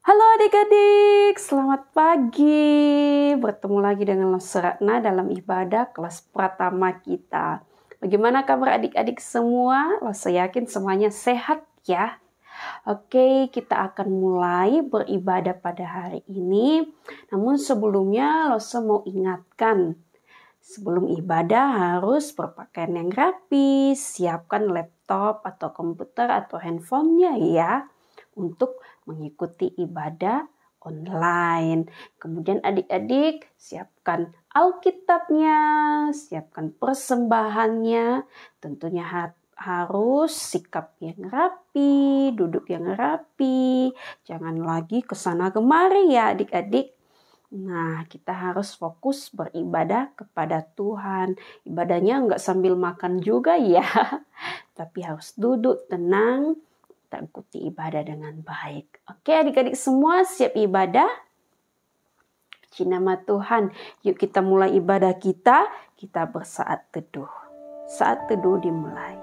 Halo adik-adik, selamat pagi. Bertemu lagi dengan Ratna dalam ibadah kelas pertama kita. Bagaimana kabar adik-adik semua? Saya yakin semuanya sehat ya. Oke, kita akan mulai beribadah pada hari ini. Namun sebelumnya Losa mau ingatkan, sebelum ibadah harus berpakaian yang rapi, siapkan laptop atau komputer atau handphonenya ya untuk mengikuti ibadah online. Kemudian adik-adik siapkan Alkitabnya, siapkan persembahannya, tentunya harus sikap yang rapi, duduk yang rapi, jangan lagi kesana kemari ya adik-adik. Nah, kita harus fokus beribadah kepada Tuhan. Ibadahnya enggak sambil makan juga ya, tapi harus duduk tenang, kita ikuti ibadah dengan baik. Oke adik-adik semua siap ibadah? Puji nama Tuhan. Yuk kita mulai ibadah kita bersaat teduh. Saat teduh dimulai.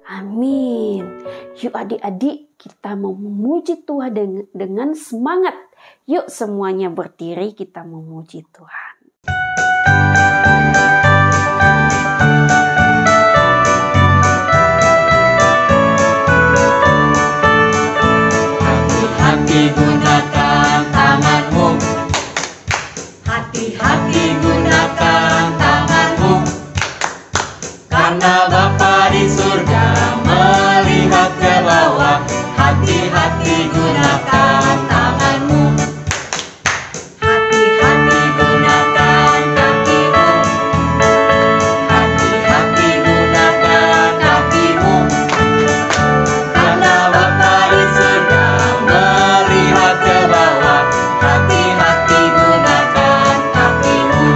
Amin. Yuk adik-adik kita mau memuji Tuhan dengan semangat. Yuk semuanya berdiri kita memuji Tuhan. Hati-hati gunakan tanganmu, hati-hati gunakan tanganmu, karena Bapa di surga melihat ke bawah. Hati-hati gunakan tanganmu, hati-hati gunakan kakimu, hati-hati gunakan kakimu, karena Bapa di surga melihat ke bawah. Hati-hati gunakan kakimu,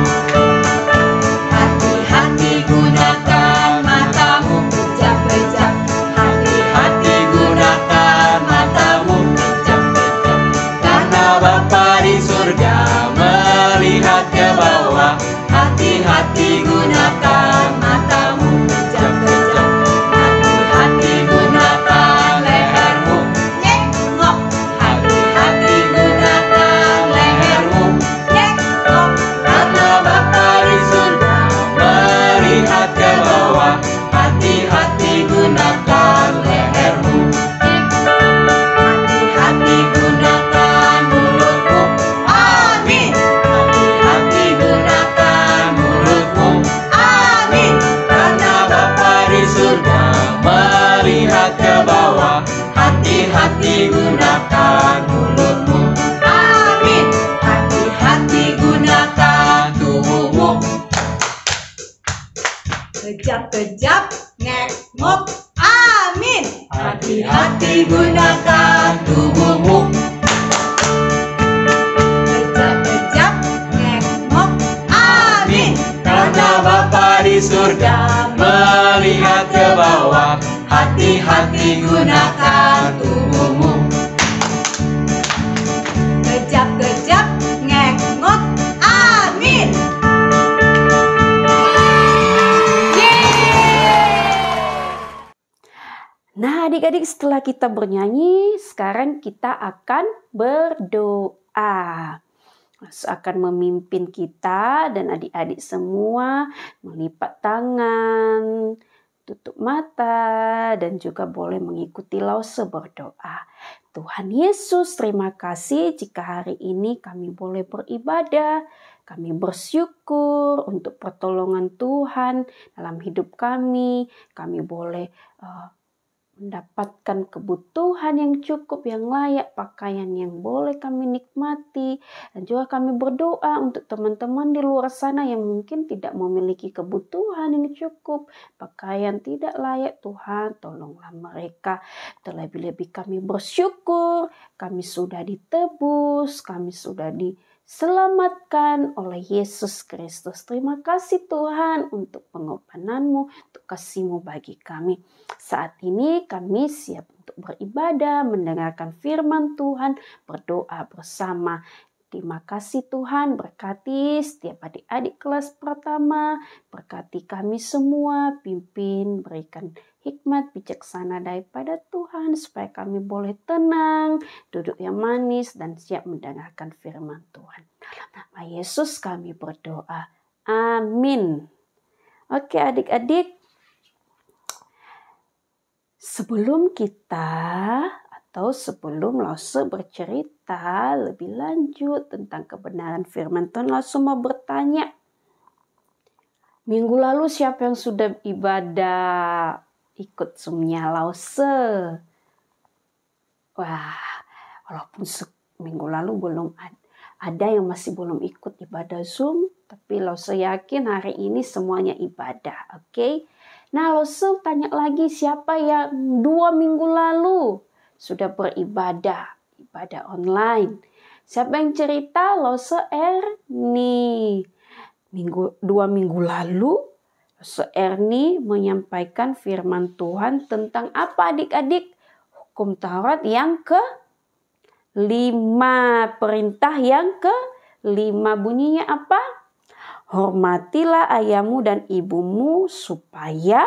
hati-hati gunakan matamu, kejap-kejap. Hati-hati gunakan matamu, kejap-kejap, karena Bapa di surga melihat ke bawah. Hati-hati gunakan matamu, kejap-kejap. Hati-hati gunakan lehermu, nyengok. Hati-hati gunakan lehermu, nyengok, karena Bapa di surga melihat ke bawah. Hati-hati gunakan lehermu. Hati-hati gunakan mulutmu, amin. Hati-hati gunakan mulutmu, amin, karena Bapa di surga melihat ke bawah. Hati-hati gunakan mulutmu, amin. Hati-hati gunakan tubuhmu, kejap-kejap, ngek-ngok, amin. Hati-hati gunakan tubuhmu, kejap-kejap, ngek-ngok, amin, karena Bapa di surga melihat ke bawah. Hati-hati gunakan tubuhmu, kejap-kejap, ngek-ngok, amin. Nah adik-adik setelah kita bernyanyi, sekarang kita akan berdoa. Akan memimpin kita dan adik-adik semua melipat tangan, tutup mata, dan juga boleh mengikuti Lause berdoa. Tuhan Yesus, terima kasih jika hari ini kami boleh beribadah. Kami bersyukur untuk pertolongan Tuhan dalam hidup kami. Kami boleh mendapatkan kebutuhan yang cukup, yang layak, pakaian yang boleh kami nikmati. Dan juga kami berdoa untuk teman-teman di luar sana yang mungkin tidak memiliki kebutuhan yang cukup, pakaian tidak layak. Tuhan, tolonglah mereka. Terlebih-lebih kami bersyukur, kami sudah ditebus, kami sudah diselamatkan oleh Yesus Kristus. Terima kasih Tuhan untuk pengorbanan-Mu, untuk kasih-Mu bagi kami. Saat ini kami siap untuk beribadah, mendengarkan firman Tuhan, berdoa bersama. Terima kasih Tuhan, berkati setiap adik-adik kelas pertama, berkati kami semua, pimpin, berikan hikmat bijaksana daripada Tuhan, supaya kami boleh tenang, duduk yang manis, dan siap mendengarkan firman Tuhan. Dalam nama Yesus kami berdoa. Amin. Oke adik-adik, sebelum Lause bercerita lebih lanjut tentang kebenaran firman Tuhan, Lause mau bertanya. Minggu lalu siapa yang sudah ibadah ikut Zoom-nya Lause? Wah, walaupun minggu lalu belum ada yang masih belum ikut ibadah Zoom, tapi Lause yakin hari ini semuanya ibadah, oke? Nah, Lause tanya lagi, siapa yang 2 minggu lalu sudah beribadah, ibadah online? Siapa yang cerita? Lause Erni. 2 minggu lalu, Lause Erni menyampaikan firman Tuhan tentang apa adik-adik? Hukum Taurat yang ke-5. Perintah yang ke-5 bunyinya apa? Hormatilah ayahmu dan ibumu supaya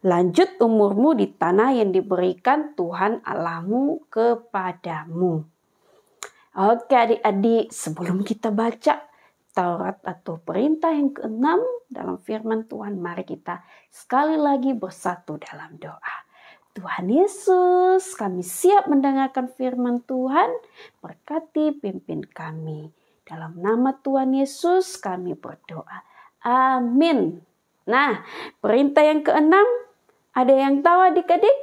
lanjut umurmu di tanah yang diberikan Tuhan Allahmu kepadamu. Oke adik-adik, sebelum kita baca Taurat atau perintah yang ke-6 dalam firman Tuhan, mari kita sekali lagi bersatu dalam doa. Tuhan Yesus, kami siap mendengarkan firman Tuhan, berkati pimpin kami. Dalam nama Tuhan Yesus kami berdoa. Amin. Nah, perintah yang ke-6, ada yang tahu adik-adik?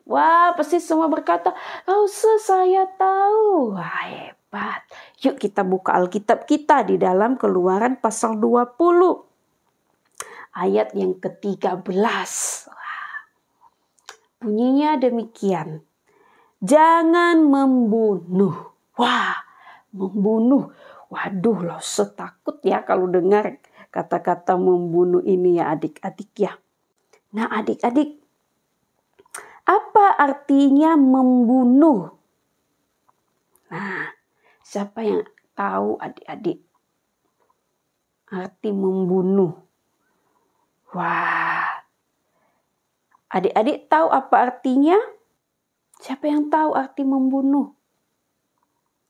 Wah, pasti semua berkata, Lause saya tahu. Wah, hebat. Yuk kita buka Alkitab kita di dalam Keluaran pasal 20. Ayat yang ke-13. Wah, bunyinya demikian. Jangan membunuh. Wah, membunuh. Waduh, Lause takut ya kalau dengar kata-kata membunuh ini ya adik-adik ya. Nah adik-adik, apa artinya membunuh? Nah, siapa yang tahu adik-adik arti membunuh? Wah, adik-adik tahu apa artinya? Siapa yang tahu arti membunuh?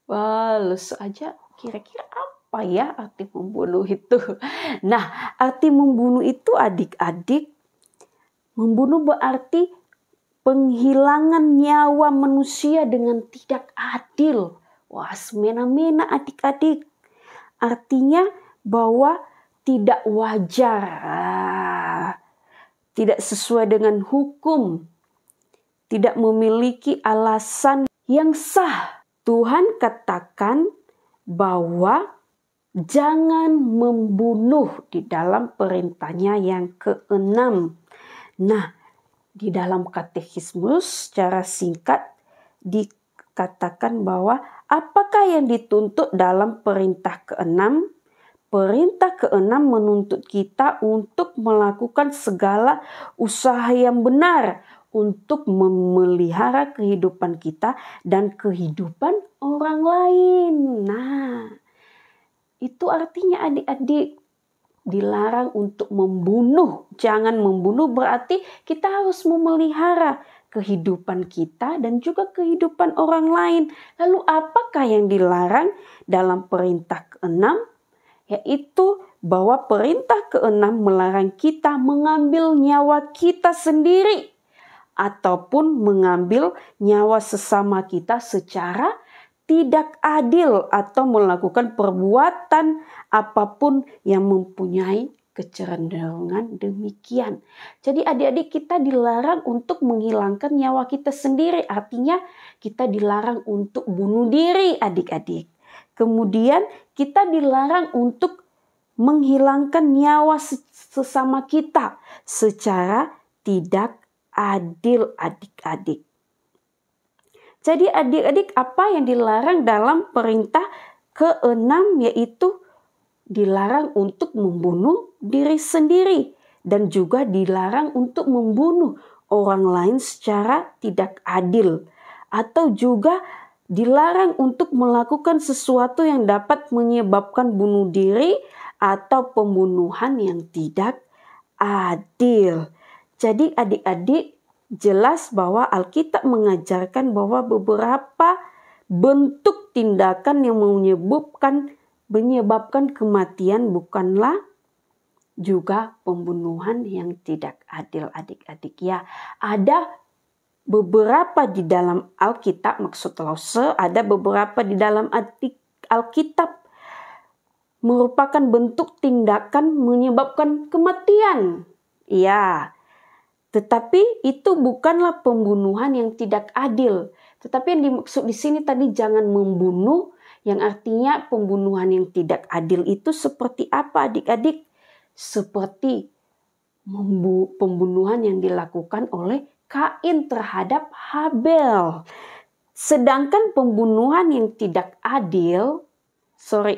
Wah, Lause aja kira-kira apa ya arti membunuh itu? Nah, arti membunuh itu adik-adik, membunuh berarti penghilangan nyawa manusia dengan tidak adil. Wah, semena-mena adik-adik. Artinya bahwa tidak wajar, tidak sesuai dengan hukum, tidak memiliki alasan yang sah. Tuhan katakan bahwa jangan membunuh di dalam perintahnya yang ke-6. Nah, di dalam katekismus secara singkat dikatakan bahwa apakah yang dituntut dalam perintah ke-6? Perintah ke-6 menuntut kita untuk melakukan segala usaha yang benar untuk memelihara kehidupan kita dan kehidupan orang lain. Nah, itu artinya adik-adik dilarang untuk membunuh. Jangan membunuh berarti kita harus memelihara kehidupan kita dan juga kehidupan orang lain. Lalu apakah yang dilarang dalam perintah ke-6? Yaitu bahwa perintah ke-6 melarang kita mengambil nyawa kita sendiri ataupun mengambil nyawa sesama kita secara tidak adil atau melakukan perbuatan apapun yang mempunyai kecenderungan demikian. Jadi adik-adik kita dilarang untuk menghilangkan nyawa kita sendiri. Artinya kita dilarang untuk bunuh diri adik-adik. Kemudian kita dilarang untuk menghilangkan nyawa sesama kita secara tidak adil adik-adik. Jadi adik-adik apa yang dilarang dalam perintah ke-6 yaitu dilarang untuk membunuh diri sendiri dan juga dilarang untuk membunuh orang lain secara tidak adil atau juga dilarang untuk melakukan sesuatu yang dapat menyebabkan bunuh diri atau pembunuhan yang tidak adil. Jadi adik-adik, jelas bahwa Alkitab mengajarkan bahwa beberapa bentuk tindakan yang menyebabkan kematian bukanlah juga pembunuhan yang tidak adil, adik-adik ya. Ada beberapa di dalam Alkitab, maksud Lause, ada beberapa di dalam Alkitab merupakan bentuk tindakan menyebabkan kematian. Ya, tetapi itu bukanlah pembunuhan yang tidak adil. Tetapi yang dimaksud di sini tadi jangan membunuh, yang artinya pembunuhan yang tidak adil itu seperti apa adik-adik? Seperti pembunuhan yang dilakukan oleh Kain terhadap Habel. Sedangkan pembunuhan yang tidak adil,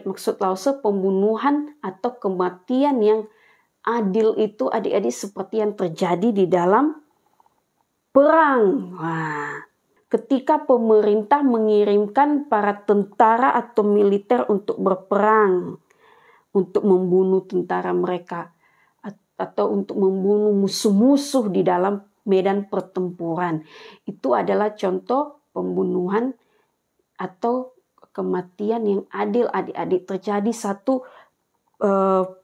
maksud Lause pembunuhan atau kematian yang adil itu adik-adik seperti yang terjadi di dalam perang. Ketika pemerintah mengirimkan para tentara atau militer untuk berperang, untuk membunuh tentara mereka, atau untuk membunuh musuh-musuh di dalam medan pertempuran. Itu adalah contoh pembunuhan atau kematian yang adil adik-adik. Terjadi satu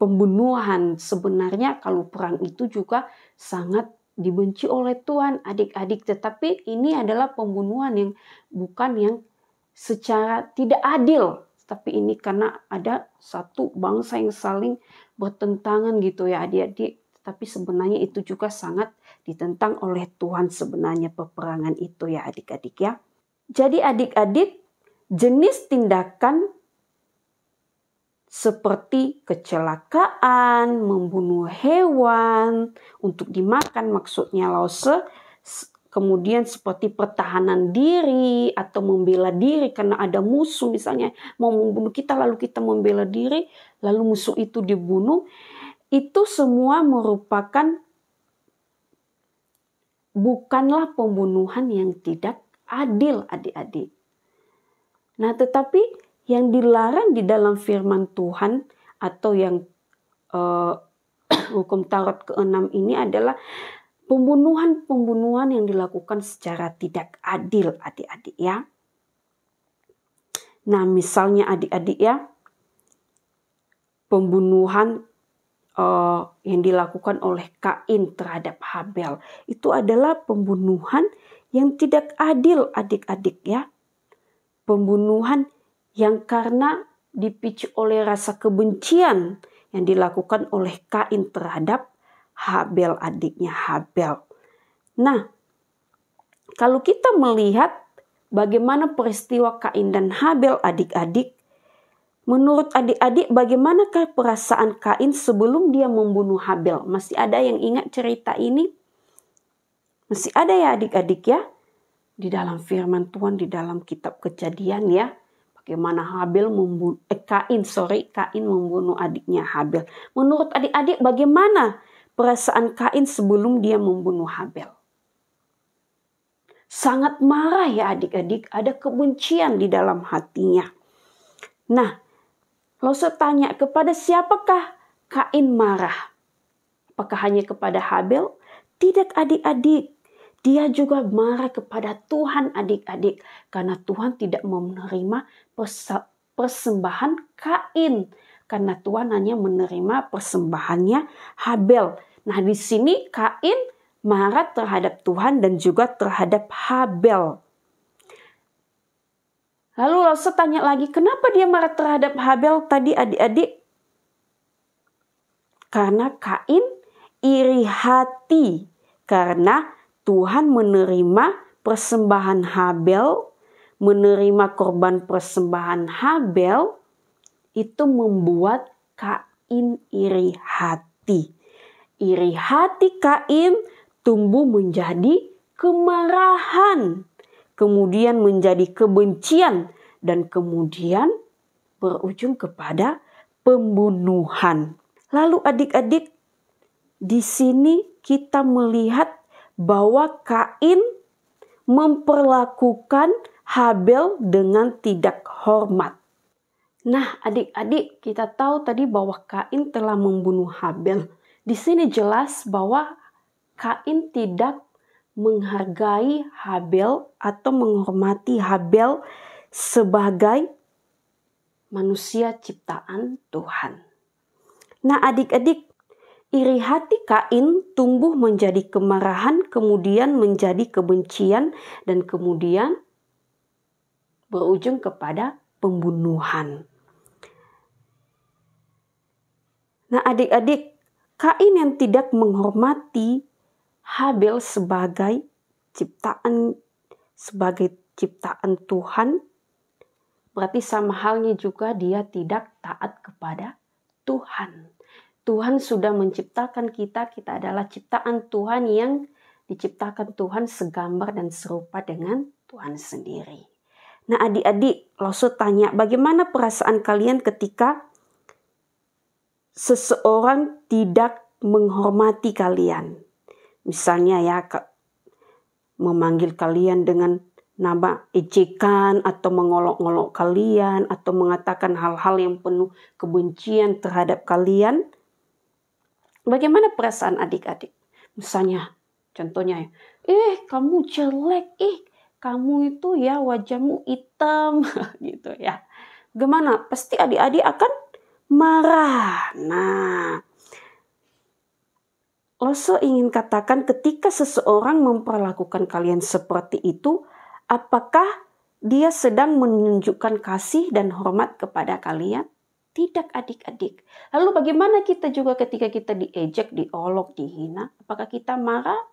pembunuhan. Sebenarnya kalau perang itu juga sangat dibenci oleh Tuhan adik-adik. Tetapi ini adalah pembunuhan yang bukan yang secara tidak adil. Tapi ini karena ada satu bangsa yang saling bertentangan gitu ya adik-adik. Tapi sebenarnya itu juga sangat ditentang oleh Tuhan sebenarnya peperangan itu ya adik-adik ya. Jadi adik-adik, jenis tindakan seperti kecelakaan, membunuh hewan untuk dimakan maksudnya Lause, kemudian seperti pertahanan diri atau membela diri karena ada musuh misalnya mau membunuh kita lalu kita membela diri lalu musuh itu dibunuh, itu semua merupakan bukanlah pembunuhan yang tidak adil adik-adik. Nah tetapi yang dilarang di dalam firman Tuhan atau yang hukum Taurat ke-6 ini adalah pembunuhan yang dilakukan secara tidak adil adik-adik ya. Nah misalnya adik-adik ya, pembunuhan yang dilakukan oleh Kain terhadap Habel itu adalah pembunuhan yang tidak adil adik-adik ya. Pembunuhan yang karena dipicu oleh rasa kebencian yang dilakukan oleh Kain terhadap Habel, adiknya Habel. Nah, kalau kita melihat bagaimana peristiwa Kain dan Habel adik-adik, menurut adik-adik bagaimanakah perasaan Kain sebelum dia membunuh Habel? Masih ada yang ingat cerita ini? Masih ada ya adik-adik ya? Di dalam firman Tuhan, di dalam kitab Kejadian ya. Bagaimana Kain membunuh adiknya Habel. Menurut adik-adik bagaimana perasaan Kain sebelum dia membunuh Habel? Sangat marah ya adik-adik, ada kebencian di dalam hatinya. Nah, Lause tanya, kepada siapakah Kain marah? Apakah hanya kepada Habel? Tidak adik-adik. Dia juga marah kepada Tuhan adik-adik. Karena Tuhan tidak menerima persembahan Kain. Karena Tuhan hanya menerima persembahannya Habel. Nah di sini Kain marah terhadap Tuhan dan juga terhadap Habel. Lalu Lause tanya lagi, kenapa dia marah terhadap Habel tadi adik-adik? Karena Kain iri hati. Karena Tuhan menerima persembahan Habel, menerima korban persembahan Habel, itu membuat Kain iri hati. Iri hati Kain tumbuh menjadi kemarahan, kemudian menjadi kebencian, dan kemudian berujung kepada pembunuhan. Lalu adik-adik, di sini kita melihat bahwa Kain memperlakukan Habel dengan tidak hormat. Nah, adik-adik, kita tahu tadi bahwa Kain telah membunuh Habel. Di sini jelas bahwa Kain tidak menghargai Habel atau menghormati Habel sebagai manusia ciptaan Tuhan. Nah, adik-adik, iri hati Kain tumbuh menjadi kemarahan, kemudian menjadi kebencian, dan kemudian berujung kepada pembunuhan. Nah, adik-adik, Kain yang tidak menghormati Habel sebagai ciptaan Tuhan, berarti sama halnya juga dia tidak taat kepada Tuhan. Tuhan sudah menciptakan kita adalah ciptaan Tuhan yang diciptakan Tuhan segambar dan serupa dengan Tuhan sendiri. Nah, adik-adik, Loso tanya, bagaimana perasaan kalian ketika seseorang tidak menghormati kalian? Misalnya ya, memanggil kalian dengan nama ejekan atau mengolok-olok kalian atau mengatakan hal-hal yang penuh kebencian terhadap kalian. Bagaimana perasaan adik-adik? Misalnya, contohnya, kamu jelek, kamu itu ya wajahmu hitam, gitu ya. Gimana? Pasti adik-adik akan marah. Nah, Loso ingin katakan ketika seseorang memperlakukan kalian seperti itu, apakah dia sedang menunjukkan kasih dan hormat kepada kalian? Tidak, adik-adik. Lalu bagaimana kita juga ketika kita diejek, diolok, dihina? Apakah kita marah?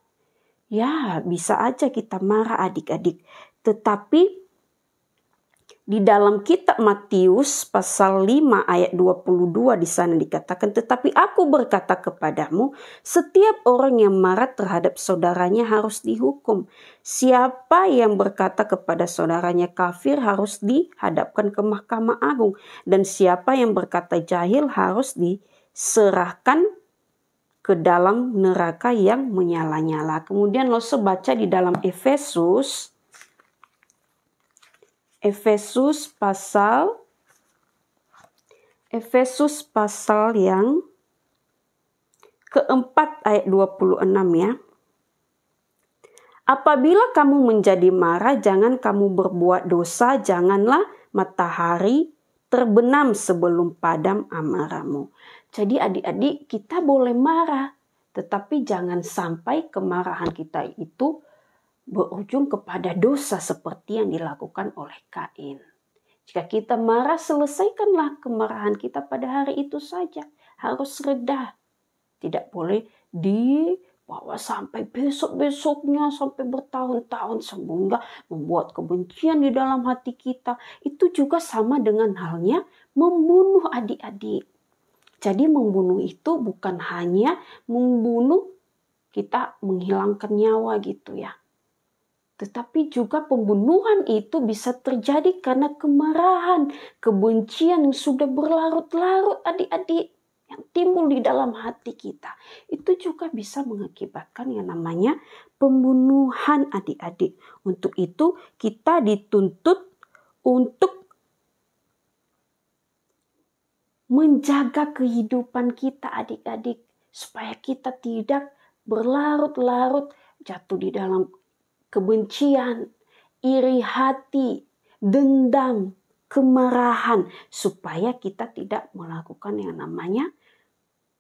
Ya, bisa aja kita marah, adik-adik. Tetapi di dalam kitab Matius pasal 5 ayat 22 di sana dikatakan, tetapi aku berkata kepadamu, setiap orang yang marah terhadap saudaranya harus dihukum. Siapa yang berkata kepada saudaranya kafir harus dihadapkan ke Mahkamah Agung. Dan siapa yang berkata jahil harus diserahkan ke dalam neraka yang menyala-nyala. Kemudian Loso baca di dalam Efesus pasal yang keempat ayat 26 ya. Apabila kamu menjadi marah, jangan kamu berbuat dosa, janganlah matahari terbenam sebelum padam amarahmu. Jadi adik-adik, kita boleh marah, tetapi jangan sampai kemarahan kita itu berujung kepada dosa seperti yang dilakukan oleh Kain. Jika kita marah, selesaikanlah kemarahan kita pada hari itu saja. Harus reda. Tidak boleh dibawa sampai besok-besoknya, sampai bertahun-tahun sehingga membuat kebencian di dalam hati kita. Itu juga sama dengan halnya membunuh adik-adik. Jadi membunuh itu bukan hanya membunuh kita menghilangkan nyawa gitu ya. Tetapi juga pembunuhan itu bisa terjadi karena kemarahan, kebencian yang sudah berlarut-larut adik-adik. Yang timbul di dalam hati kita. Itu juga bisa mengakibatkan yang namanya pembunuhan adik-adik. Untuk itu kita dituntut untuk menjaga kehidupan kita adik-adik. Supaya kita tidak berlarut-larut jatuh di dalam kebencian, iri hati, dendam, kemarahan. Supaya kita tidak melakukan yang namanya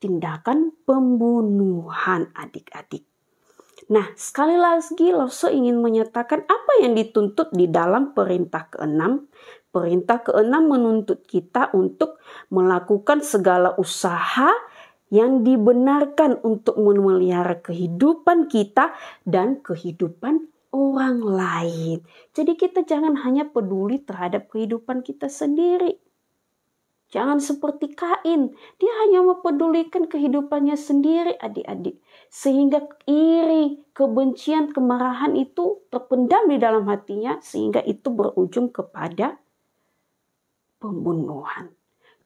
tindakan pembunuhan adik-adik. Nah, sekali lagi Loso ingin menyatakan apa yang dituntut di dalam perintah ke-6. Perintah ke-6 menuntut kita untuk melakukan segala usaha yang dibenarkan untuk memelihara kehidupan kita dan kehidupan orang lain. Jadi kita jangan hanya peduli terhadap kehidupan kita sendiri. Jangan seperti Kain, dia hanya mempedulikan kehidupannya sendiri adik-adik. Sehingga iri, kebencian, kemarahan itu terpendam di dalam hatinya sehingga itu berujung kepada pembunuhan.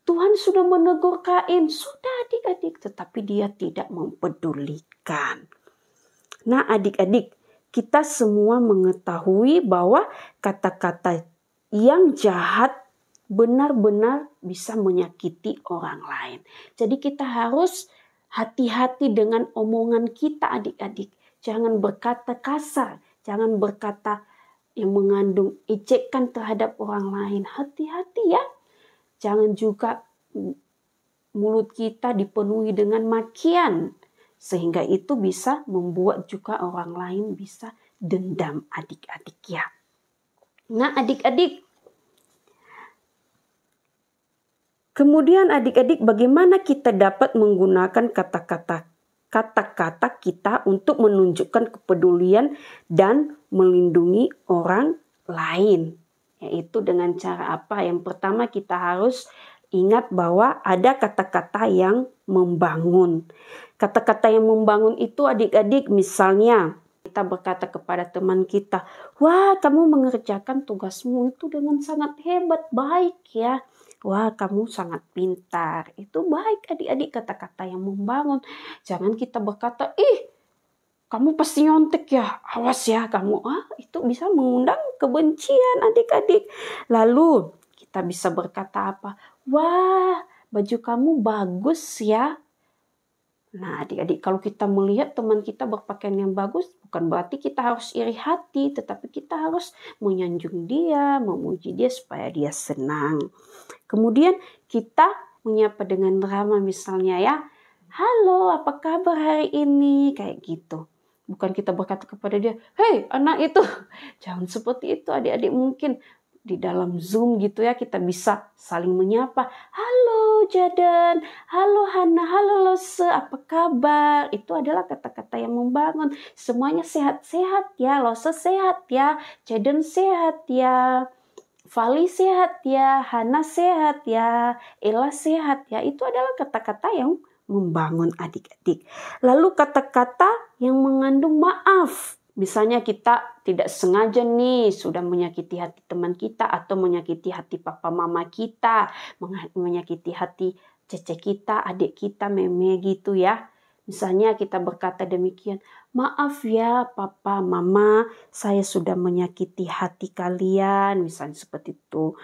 Tuhan sudah menegur Kain, sudah adik-adik, tetapi dia tidak mempedulikan. Nah adik-adik, kita semua mengetahui bahwa kata-kata yang jahat benar-benar bisa menyakiti orang lain. Jadi kita harus hati-hati dengan omongan kita adik-adik. Jangan berkata kasar, jangan berkata yang mengandung ejekan terhadap orang lain. Hati-hati ya. Jangan juga mulut kita dipenuhi dengan makian. Sehingga itu bisa membuat juga orang lain bisa dendam adik-adik ya. Nah adik-adik, kemudian adik-adik bagaimana kita dapat menggunakan kata-kata kita untuk menunjukkan kepedulian dan melindungi orang lain. Yaitu dengan cara apa? Yang pertama kita harus ingat bahwa ada kata-kata yang membangun. Kata-kata yang membangun itu adik-adik misalnya kita berkata kepada teman kita, wah kamu mengerjakan tugasmu itu dengan sangat hebat, baik ya. Wah kamu sangat pintar, itu baik adik-adik, kata-kata yang membangun. Jangan kita berkata, ih kamu pasti nyontek ya, awas ya kamu. Itu bisa mengundang kebencian adik-adik. Lalu kita bisa berkata apa? Wah baju kamu bagus ya. Nah adik-adik, kalau kita melihat teman kita berpakaian yang bagus, bukan berarti kita harus iri hati, tetapi kita harus menyanjung dia, memuji dia supaya dia senang. Kemudian kita menyapa dengan ramah misalnya ya, halo apa kabar hari ini, kayak gitu. Bukan kita berkata kepada dia, hei anak itu, jangan seperti itu adik-adik. Mungkin di dalam Zoom gitu ya, kita bisa saling menyapa, halo Jaden, halo Hana, halo Lose, apa kabar? Itu adalah kata-kata yang membangun. Semuanya sehat-sehat ya, Lose sehat ya, Jaden sehat ya, Vali sehat ya, Hana sehat ya, Ella sehat ya. Itu adalah kata-kata yang membangun adik-adik. Lalu kata-kata yang mengandung maaf. Misalnya kita tidak sengaja nih sudah menyakiti hati teman kita atau menyakiti hati papa mama kita, menyakiti hati cece kita, adik kita, meme gitu ya. Misalnya kita berkata demikian, maaf ya papa mama, saya sudah menyakiti hati kalian, misalnya seperti itu.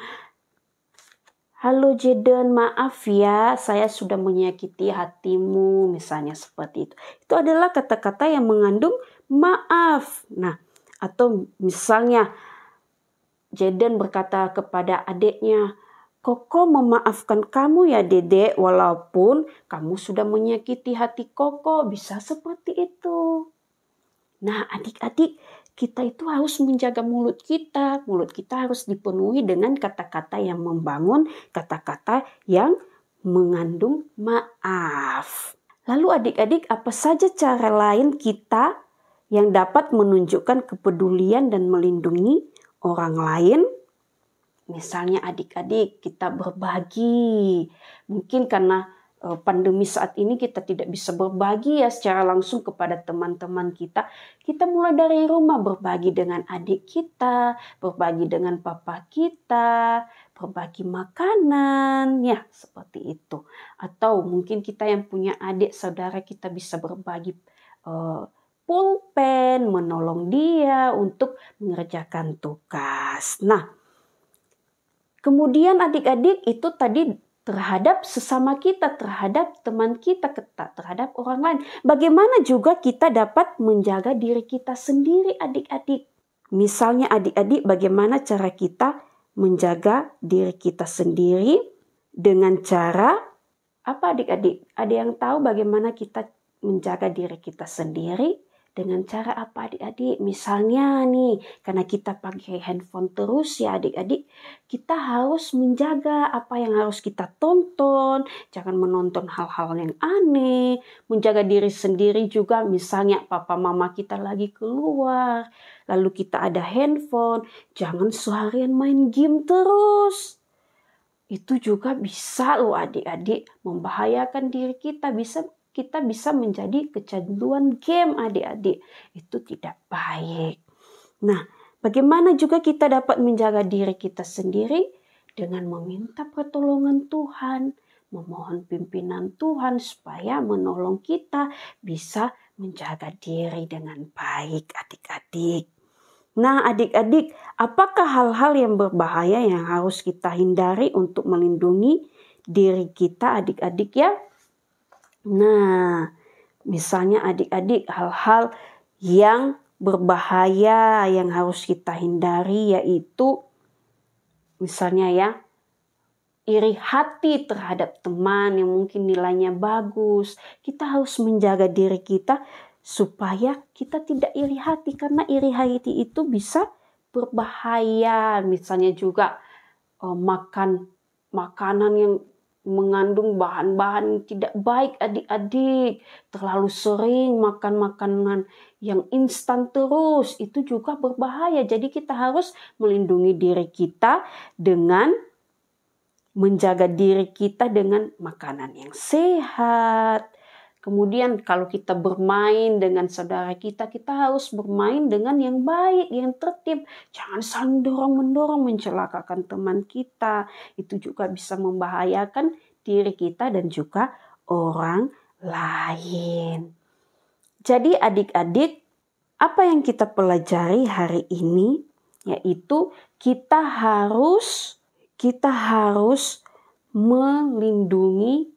Halo Jaden, maaf ya saya sudah menyakiti hatimu, misalnya seperti itu. Itu adalah kata-kata yang mengandung maaf. Nah, atau misalnya Jaden berkata kepada adiknya, Koko memaafkan kamu ya Dedek, walaupun kamu sudah menyakiti hati Koko, bisa seperti itu. Nah adik-adik, kita itu harus menjaga mulut kita. Mulut kita harus dipenuhi dengan kata-kata yang membangun, kata-kata yang mengandung maaf. Lalu adik-adik, apa saja cara lain kita yang dapat menunjukkan kepedulian dan melindungi orang lain? Misalnya adik-adik, kita berbagi. Mungkin karena pandemi saat ini kita tidak bisa berbagi ya secara langsung kepada teman-teman kita. Kita mulai dari rumah berbagi dengan adik kita, berbagi dengan papa kita, berbagi makanan, ya seperti itu. Atau mungkin kita yang punya adik saudara, kita bisa berbagi pulpen, menolong dia untuk mengerjakan tugas. Nah, kemudian adik-adik itu tadi terhadap sesama kita, terhadap teman kita, terhadap orang lain. Bagaimana juga kita dapat menjaga diri kita sendiri adik-adik. Misalnya adik-adik, bagaimana cara kita menjaga diri kita sendiri dengan cara apa adik-adik? Ada yang tahu bagaimana kita menjaga diri kita sendiri? Dengan cara apa adik-adik? Misalnya nih, karena kita pakai handphone terus ya adik-adik, kita harus menjaga apa yang harus kita tonton. Jangan menonton hal-hal yang aneh. Menjaga diri sendiri juga, misalnya papa mama kita lagi keluar, lalu kita ada handphone. Jangan seharian main game terus. Itu juga bisa loh adik-adik membahayakan diri kita, kita bisa menjadi kecanduan game adik-adik. Itu tidak baik. Nah, bagaimana juga kita dapat menjaga diri kita sendiri? Dengan meminta pertolongan Tuhan, memohon pimpinan Tuhan supaya menolong kita bisa menjaga diri dengan baik adik-adik. Nah adik-adik, apakah hal-hal yang berbahaya yang harus kita hindari untuk melindungi diri kita adik-adik ya? Nah, misalnya adik-adik hal-hal yang berbahaya yang harus kita hindari yaitu misalnya ya, iri hati terhadap teman yang mungkin nilainya bagus. Kita harus menjaga diri kita supaya kita tidak iri hati, karena iri hati itu bisa berbahaya. Misalnya juga makan makanan yang mengandung bahan-bahan yang tidak baik adik-adik. Terlalu sering makan makanan yang instan terus, itu juga berbahaya. Jadi kita harus melindungi diri kita dengan menjaga diri kita dengan makanan yang sehat. Kemudian kalau kita bermain dengan saudara kita, kita harus bermain dengan yang baik, yang tertib. Jangan saling dorong-mendorong mencelakakan teman kita. Itu juga bisa membahayakan diri kita dan juga orang lain. Jadi adik-adik, apa yang kita pelajari hari ini yaitu kita harus melindungi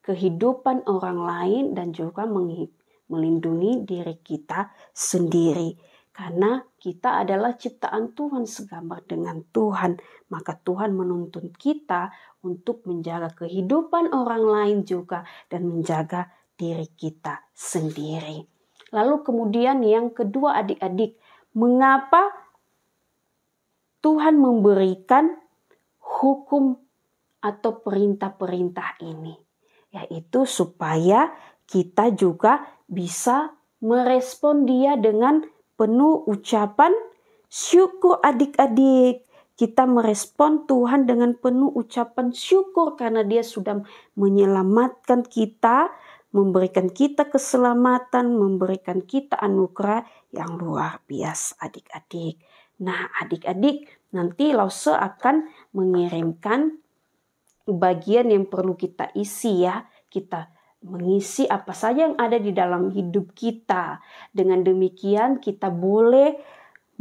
kehidupan orang lain dan juga melindungi diri kita sendiri. Karena kita adalah ciptaan Tuhan segambar dengan Tuhan. Maka Tuhan menuntun kita untuk menjaga kehidupan orang lain juga dan menjaga diri kita sendiri. Lalu kemudian yang kedua adik-adik, mengapa Tuhan memberikan hukum atau perintah-perintah ini? Yaitu supaya kita juga bisa merespon dia dengan penuh ucapan syukur adik-adik. Kita merespon Tuhan dengan penuh ucapan syukur karena dia sudah menyelamatkan kita, memberikan kita keselamatan, memberikan kita anugerah yang luar biasa adik-adik. Nah adik-adik, nanti Lause akan mengirimkan bagian yang perlu kita isi ya. Kita mengisi apa saja yang ada di dalam hidup kita. Dengan demikian kita boleh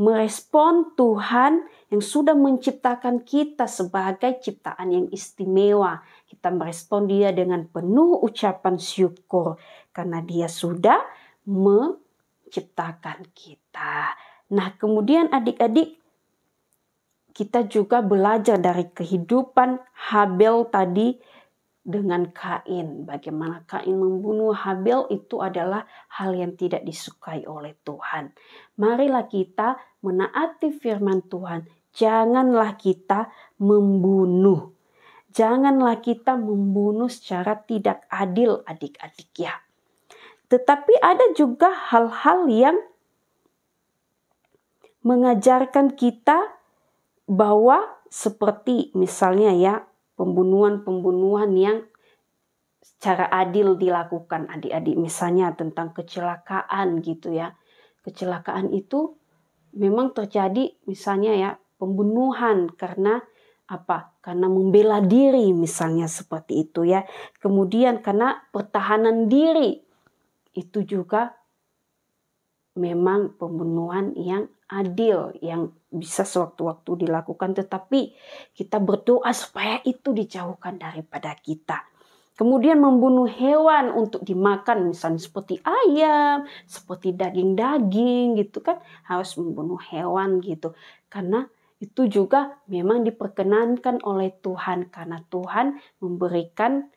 merespon Tuhan yang sudah menciptakan kita sebagai ciptaan yang istimewa. Kita merespon dia dengan penuh ucapan syukur karena dia sudah menciptakan kita. Nah kemudian adik-adik, kita juga belajar dari kehidupan Habel tadi dengan Kain. Bagaimana Kain membunuh Habel itu adalah hal yang tidak disukai oleh Tuhan. Marilah kita menaati firman Tuhan. Janganlah kita membunuh. Janganlah kita membunuh secara tidak adil adik-adik ya. Tetapi ada juga hal-hal yang mengajarkan kita bahwa seperti misalnya ya pembunuhan-pembunuhan yang secara adil dilakukan adik-adik. Misalnya tentang kecelakaan gitu ya. Kecelakaan itu memang terjadi misalnya ya pembunuhan karena apa? Karena membela diri misalnya seperti itu ya. Kemudian karena pertahanan diri itu juga memang pembunuhan yang adil yang bisa sewaktu-waktu dilakukan, tetapi kita berdoa supaya itu dijauhkan daripada kita. Kemudian membunuh hewan untuk dimakan, misalnya seperti ayam, seperti daging-daging gitu kan, harus membunuh hewan gitu. Karena itu juga memang diperkenankan oleh Tuhan, karena Tuhan memberikan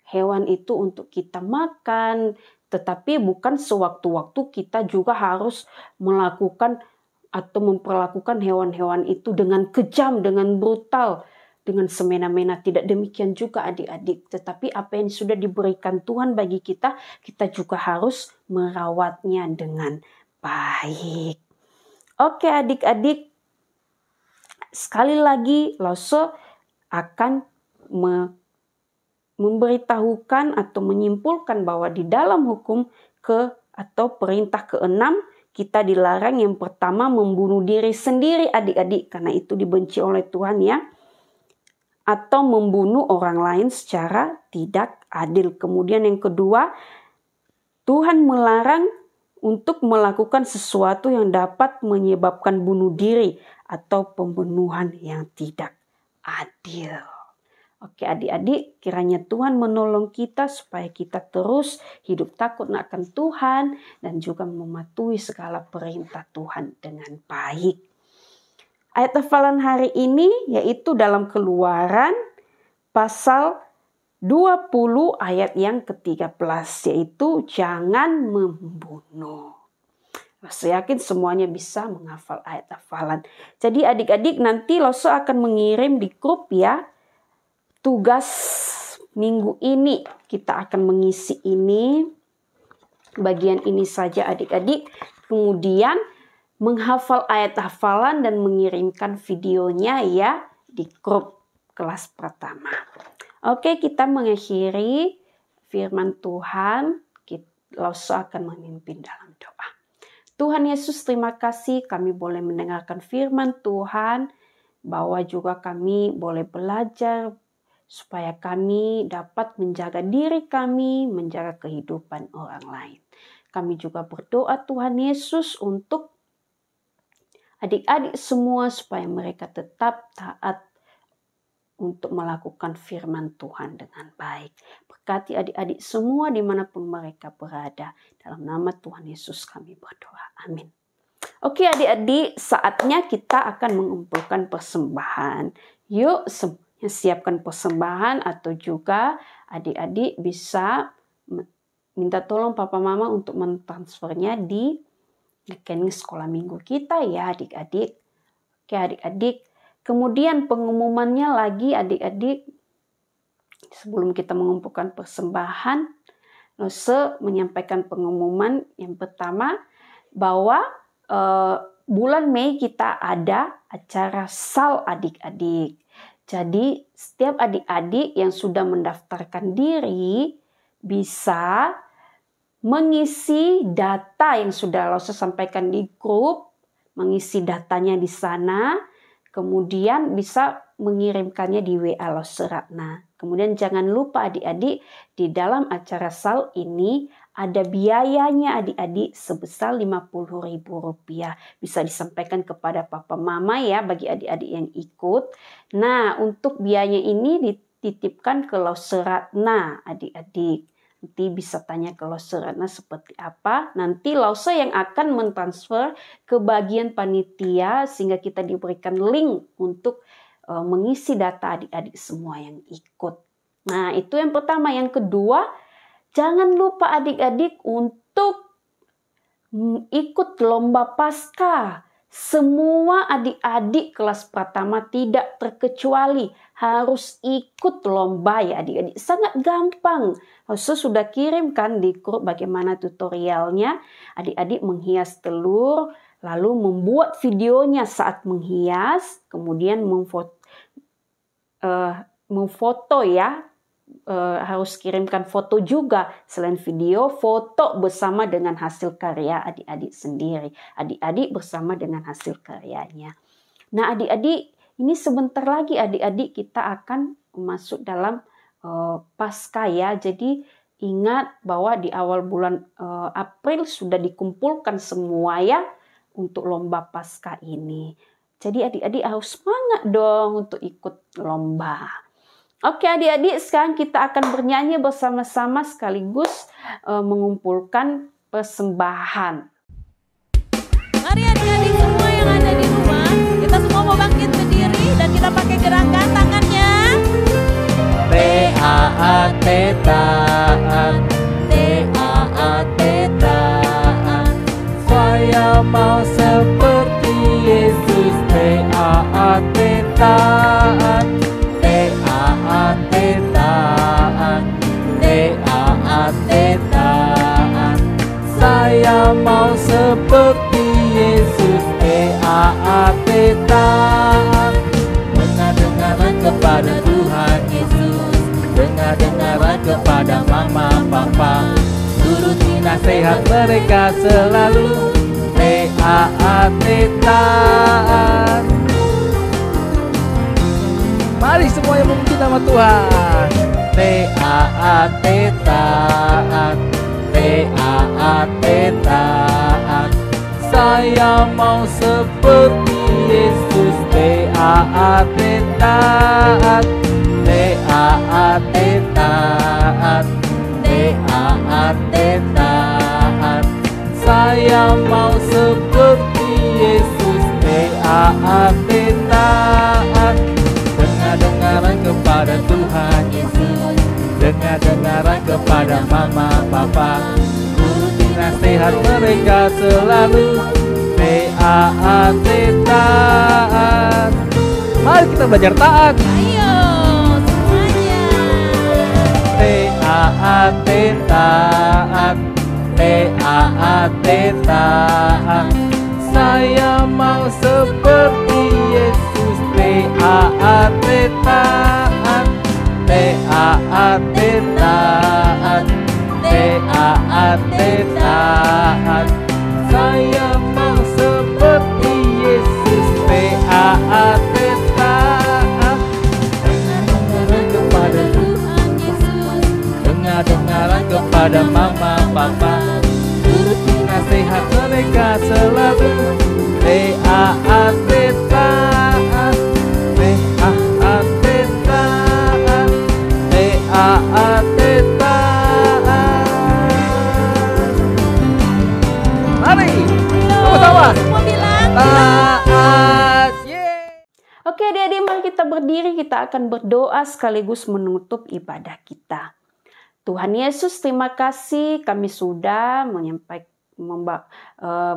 hewan itu untuk kita makan. Tetapi bukan sewaktu-waktu kita juga harus melakukan atau memperlakukan hewan-hewan itu dengan kejam, dengan brutal, dengan semena-mena. Tidak demikian juga adik-adik. Tetapi apa yang sudah diberikan Tuhan bagi kita, kita juga harus merawatnya dengan baik. Oke adik-adik, sekali lagi Lause akan memberitahukan atau menyimpulkan bahwa di dalam hukum atau perintah ke-6 kita dilarang yang pertama membunuh diri sendiri adik-adik karena itu dibenci oleh Tuhan ya, atau membunuh orang lain secara tidak adil. Kemudian yang kedua, Tuhan melarang untuk melakukan sesuatu yang dapat menyebabkan bunuh diri atau pembunuhan yang tidak adil. Oke adik-adik, kiranya Tuhan menolong kita supaya kita terus hidup takut akan Tuhan dan juga mematuhi segala perintah Tuhan dengan baik. Ayat hafalan hari ini yaitu dalam Keluaran pasal 20 ayat yang ke-13, yaitu jangan membunuh. Saya yakin semuanya bisa menghafal ayat hafalan. Jadi adik-adik nanti Loso akan mengirim di grup ya. Tugas minggu ini kita akan mengisi ini. Bagian ini saja adik-adik. Kemudian menghafal ayat hafalan dan mengirimkan videonya ya di grup kelas pertama. Oke, kita mengakhiri firman Tuhan. Loso akan memimpin dalam doa. Tuhan Yesus, terima kasih kami boleh mendengarkan firman Tuhan, bahwa juga kami boleh belajar supaya kami dapat menjaga diri kami, menjaga kehidupan orang lain. Kami juga berdoa Tuhan Yesus untuk adik-adik semua supaya mereka tetap taat untuk melakukan firman Tuhan dengan baik. Berkati adik-adik semua dimanapun mereka berada. Dalam nama Tuhan Yesus kami berdoa. Amin. Oke adik-adik, saatnya kita akan mengumpulkan persembahan. Yuk semuanya siapkan persembahan, atau juga adik-adik bisa minta tolong papa mama untuk mentransfernya di rekening sekolah minggu kita ya adik-adik. Oke adik-adik. Kemudian pengumumannya lagi adik-adik, sebelum kita mengumpulkan persembahan, Lose menyampaikan pengumuman yang pertama bahwa bulan Mei kita ada acara SAL adik-adik. Jadi setiap adik-adik yang sudah mendaftarkan diri bisa mengisi data yang sudah Lose sampaikan di grup, mengisi datanya di sana. Kemudian bisa mengirimkannya di WA Lose Ratna. Kemudian jangan lupa adik-adik, di dalam acara SAL ini ada biayanya adik-adik sebesar Rp50.000. Bisa disampaikan kepada papa mama ya bagi adik-adik yang ikut. Nah untuk biayanya ini dititipkan ke Lose Ratna adik-adik. Nanti bisa tanya ke Lose Ratna seperti apa. Nanti Lose yang akan mentransfer ke bagian panitia sehingga kita diberikan link untuk mengisi data adik-adik semua yang ikut. Nah itu yang pertama. Yang kedua, jangan lupa adik-adik untuk ikut lomba Paskah. Semua adik-adik kelas pertama tidak terkecuali harus ikut lomba ya adik-adik. Sangat gampang. Lose sudah kirimkan di grup bagaimana tutorialnya. Adik-adik menghias telur, lalu membuat videonya saat menghias, kemudian memfoto ya. Harus kirimkan foto juga. Selain video, foto bersama dengan hasil karya adik-adik sendiri. Adik-adik bersama dengan hasil karyanya. Nah adik-adik, ini sebentar lagi adik-adik kita akan masuk dalam Paskah ya. Jadi ingat bahwa di awal bulan April sudah dikumpulkan semua ya untuk lomba Paskah ini. Jadi adik-adik harus semangat dong untuk ikut lomba. Oke adik-adik, sekarang kita akan bernyanyi bersama-sama sekaligus mengumpulkan persembahan. Mari adik-adik semua yang ada di rumah, kita semua mau bangkit berdiri dan kita pakai gerakan tangannya. T-A-A-T taat, T-A-A-T taat. Saya mau seperti Yesus. T-A-A-T taat, T-A-A-T taat, T-A-A-T taat. Saya mau seperti Yesus. T-A-A-T taat. Dengar-dengaran kepada Tuhan Yesus, dengar-dengaran kepada mama papa, turuti nasihat mereka selalu. T-A-A-T taat. Mari semuanya memuji nama Tuhan. T-A-A-T taat, Taat, taat. Saya mau seperti Yesus. Taat, taat. Taat, taat. Taat, taat. Saya mau seperti Yesus. Taat, taat. Dengar-dengaran kepada Tuhan Yesus. Dengar-dengaran kepada mama, papa. Turuti nasihat mereka selalu. Taat, taat. Mari kita belajar taat. Ayo semuanya. Taat, taat. Taat, taat. Saya mau seperti Yesus. Taat, taat. Taat, taat. Taat, taat. Saya mau seperti Yesus. Taat, taat. Dengar-dengaran kepada Tuhan Yesus. dengar-dengaran kepada mama, papa. Turuti nasihat mereka selalu. Taat, taat. Taat, taat. Taat, taat. Mari sama-sama. Semua bilang Taat. Yeay. Oke adik-adik, mari kita berdiri, kita akan berdoa sekaligus menutup ibadah kita. Tuhan Yesus, terima kasih kami sudah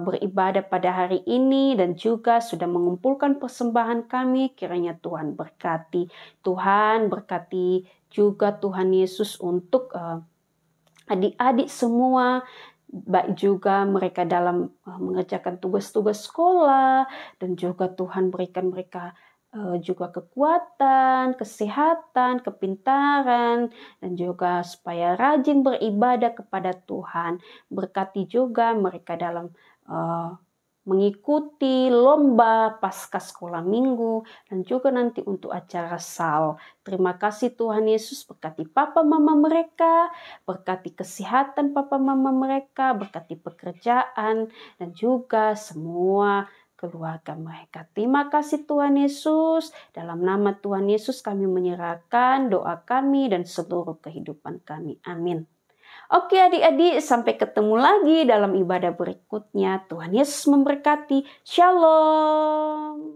beribadah pada hari ini dan juga sudah mengumpulkan persembahan kami. Kiranya Tuhan berkati. Tuhan berkati juga Tuhan Yesus untuk adik-adik semua, baik juga mereka dalam mengerjakan tugas-tugas sekolah, dan juga Tuhan berikan mereka juga kekuatan, kesehatan, kepintaran, dan juga supaya rajin beribadah kepada Tuhan. Berkati juga mereka dalam mengikuti lomba pasca sekolah minggu dan juga nanti untuk acara SAL. Terima kasih Tuhan Yesus, berkati papa mama mereka, berkati kesehatan papa mama mereka, berkati pekerjaan dan juga semua keluarga mereka. Terima kasih Tuhan Yesus. Dalam nama Tuhan Yesus kami menyerahkan doa kami dan seluruh kehidupan kami. Amin. Oke adik-adik, sampai ketemu lagi dalam ibadah berikutnya. Tuhan Yesus memberkati. Shalom.